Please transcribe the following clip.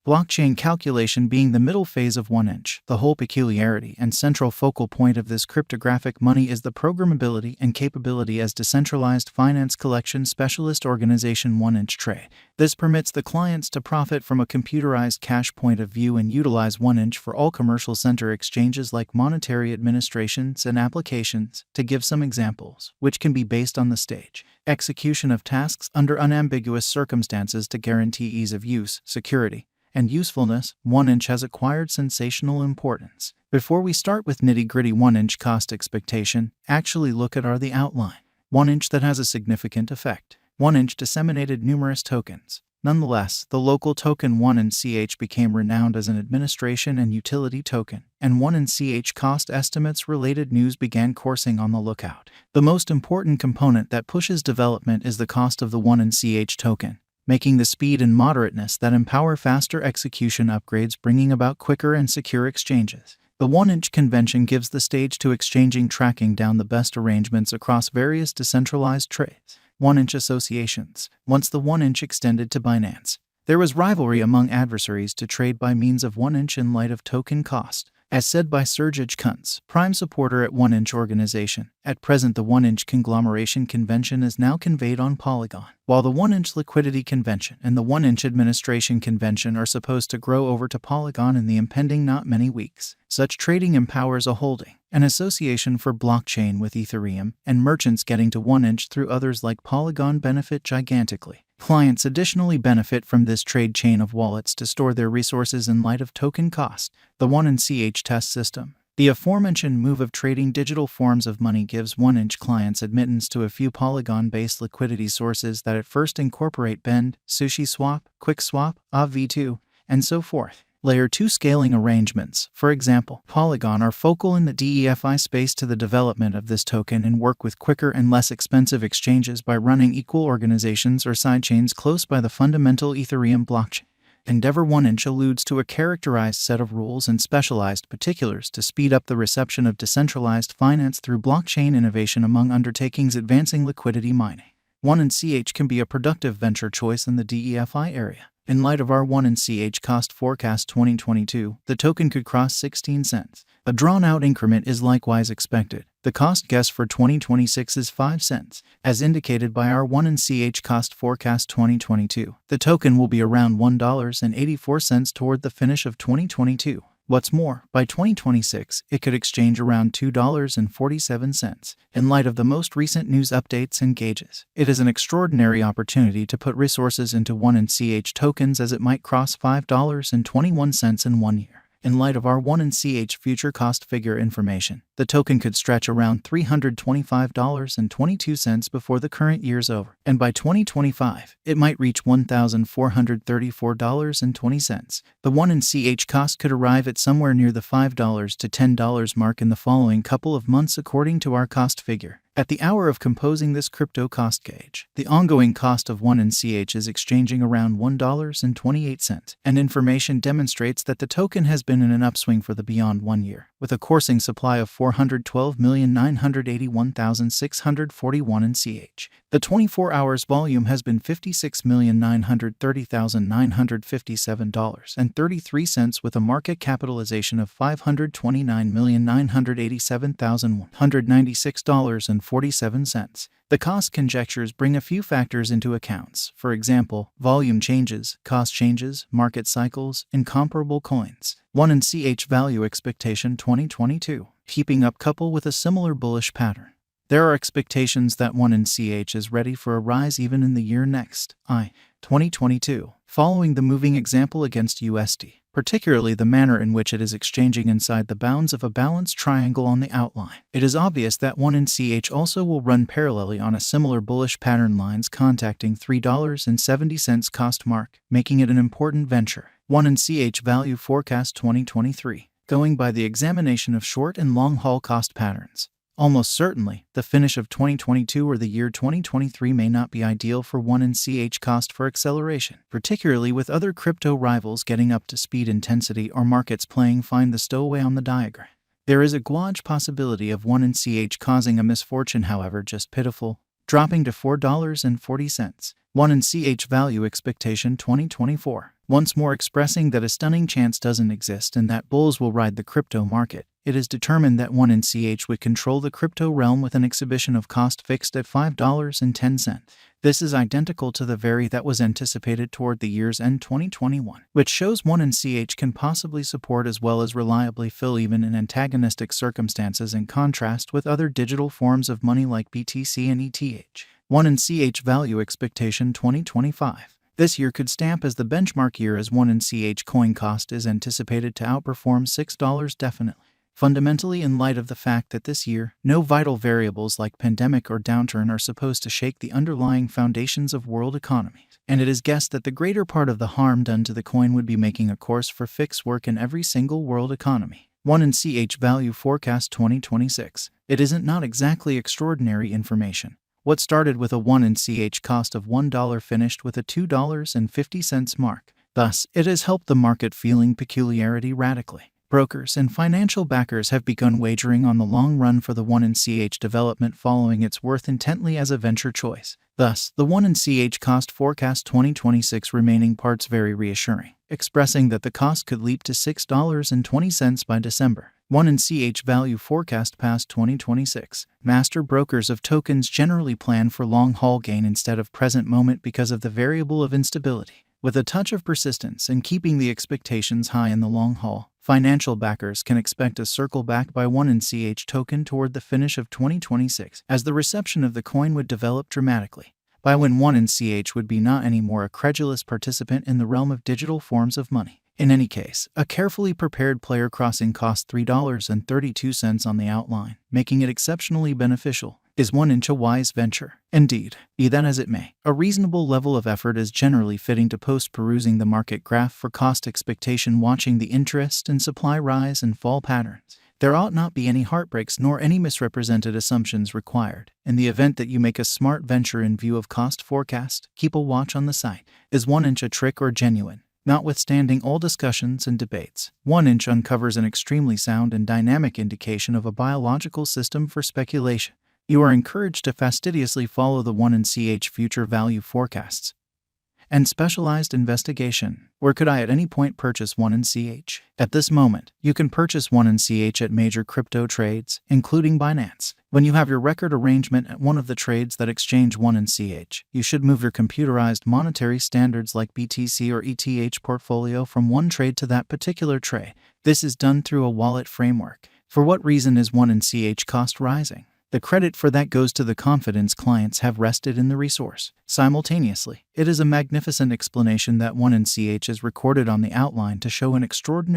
blockchain calculation being the middle phase of 1inch. The whole peculiarity and central focal point of this cryptographic money is the programmability and capability as decentralized finance collection specialist organization 1inch trade. This permits the clients to profit from a computerized cash point of view and utilize 1inch for all commercial center exchanges like monetary administrations and applications, to give some examples, which can be based on the stage. Execution of tasks under unambiguous circumstances to guarantee ease of use, security, and usefulness. 1inch has acquired sensational importance. Before we start with nitty-gritty 1inch cost expectation, actually look at the outline. 1inch that has a significant effect. 1inch disseminated numerous tokens. Nonetheless, the local token 1inch became renowned as an administration and utility token, and 1inch cost estimates related news began coursing on the lookout. The most important component that pushes development is the cost of the 1inch token, making the speed and moderateness that empower faster execution upgrades, bringing about quicker and secure exchanges. The 1inch convention gives the stage to exchanging, tracking down the best arrangements across various decentralized trades. 1inch associations. Once the 1inch extended to Binance, there was rivalry among adversaries to trade by means of 1inch in light of token cost. As said by Sergej Kuntz, prime supporter at 1inch organization, at present the 1inch conglomeration convention is now conveyed on Polygon, while the 1inch liquidity convention and the 1inch administration convention are supposed to grow over to Polygon in the impending not many weeks. Such trading empowers a holding, an association for blockchain with Ethereum, and merchants getting to 1inch through others like Polygon benefit gigantically. Clients additionally benefit from this trade chain of wallets to store their resources in light of token cost. The 1inch test system. The aforementioned move of trading digital forms of money gives 1inch clients admittance to a few Polygon-based liquidity sources that at first incorporate Bend, SushiSwap, QuickSwap, AV2, and so forth. Layer 2 scaling arrangements, for example, Polygon, are focal in the DeFi space to the development of this token and work with quicker and less expensive exchanges by running equal organizations or sidechains close by the fundamental Ethereum blockchain. Endeavor 1inch alludes to a characterized set of rules and specialized particulars to speed up the reception of decentralized finance through blockchain innovation among undertakings advancing liquidity mining. 1inch can be a productive venture choice in the DeFi area. In light of our 1inch cost forecast 2022, the token could cross 16 cents. A drawn-out increment is likewise expected. The cost guess for 2026 is 5 cents. As indicated by our 1inch cost forecast 2022, the token will be around $1.84 toward the finish of 2022. What's more, by 2026, it could exchange around $2.47. In light of the most recent news updates and gauges, it is an extraordinary opportunity to put resources into 1inch tokens, as it might cross $5.21 in 1 year. In light of our 1inch future cost figure information, the token could stretch around $325.22 before the current year's over, and by 2025, it might reach $1,434.20. The 1inch cost could arrive at somewhere near the $5 to $10 mark in the following couple of months according to our cost figure. At the hour of composing this crypto cost gauge, the ongoing cost of 1inch is exchanging around $1.28, and information demonstrates that the token has been in an upswing for the beyond 1 year, with a coursing supply of 412,981,641 inch. The 24 hours volume has been $56,930,957.33 with a market capitalization of $529,987,196.47. The cost conjectures bring a few factors into accounts, for example, volume changes, cost changes, market cycles, incomparable coins. 1inch value expectation 2022. Keeping up couple with a similar bullish pattern. There are expectations that 1inch is ready for a rise even in the year next, 2022, following the moving example against USD, particularly the manner in which it is exchanging inside the bounds of a balanced triangle on the outline. It is obvious that 1inch also will run parallelly on a similar bullish pattern, lines contacting $3.70 cost mark, making it an important venture. 1inch value forecast 2023. Going by the examination of short and long haul cost patterns, almost certainly, the finish of 2022 or the year 2023 may not be ideal for 1inch cost for acceleration, particularly with other crypto rivals getting up to speed intensity or markets playing find the stowaway on the diagram. There is a gauge possibility of 1inch causing a misfortune, however just pitiful, dropping to $4.40. 1inch value expectation 2024. once more expressing that a stunning chance doesn't exist and that bulls will ride the crypto market. It is determined that 1NCH would control the crypto realm with an exhibition of cost fixed at $5.10. This is identical to the very that was anticipated toward the year's end 2021, which shows 1NCH can possibly support as well as reliably fill even in antagonistic circumstances in contrast with other digital forms of money like BTC and ETH. 1NCH value expectation 2025. This year could stamp as the benchmark year as 1NCH coin cost is anticipated to outperform $6 definitely. Fundamentally, in light of the fact that this year, no vital variables like pandemic or downturn are supposed to shake the underlying foundations of world economies, and it is guessed that the greater part of the harm done to the coin would be making a course for fixed work in every single world economy. 1NCH value forecast 2026. It isn't not exactly extraordinary information. What started with a 1NCH cost of $1 finished with a $2.50 mark. Thus, it has helped the market feeling peculiarity radically. Brokers and financial backers have begun wagering on the long run for the 1NCH development following its worth intently as a venture choice. Thus, the 1NCH cost forecast 2026 remaining parts very reassuring, expressing that the cost could leap to $6.20 by December. 1NCH value forecast past 2026. Master brokers of tokens generally plan for long-haul gain instead of present moment because of the variable of instability. With a touch of persistence and keeping the expectations high in the long haul, financial backers can expect a circle back by 1NCH token toward the finish of 2026, as the reception of the coin would develop dramatically, by when 1NCH would be not anymore a credulous participant in the realm of digital forms of money. In any case, a carefully prepared player crossing costs $3.32 on the outline, making it exceptionally beneficial. Is 1inch a wise venture? Indeed, be that as it may, a reasonable level of effort is generally fitting to post perusing the market graph for cost expectation, watching the interest and supply rise and fall patterns. There ought not be any heartbreaks nor any misrepresented assumptions required. In the event that you make a smart venture in view of cost forecast, keep a watch on the site. Is 1inch a trick or genuine? Notwithstanding all discussions and debates, 1inch uncovers an extremely sound and dynamic indication of a biological system for speculation. You are encouraged to fastidiously follow the 1NCH future value forecasts and specialized investigation. Where could I at any point purchase 1NCH? At this moment, you can purchase 1NCH at major crypto trades, including Binance. When you have your record arrangement at one of the trades that exchange 1NCH, you should move your computerized monetary standards like BTC or ETH portfolio from one trade to that particular trade. This is done through a wallet framework. For what reason is 1NCH cost rising? The credit for that goes to the confidence clients have rested in the resource. Simultaneously, it is a magnificent explanation that 1NCH is recorded on the outline to show an extraordinary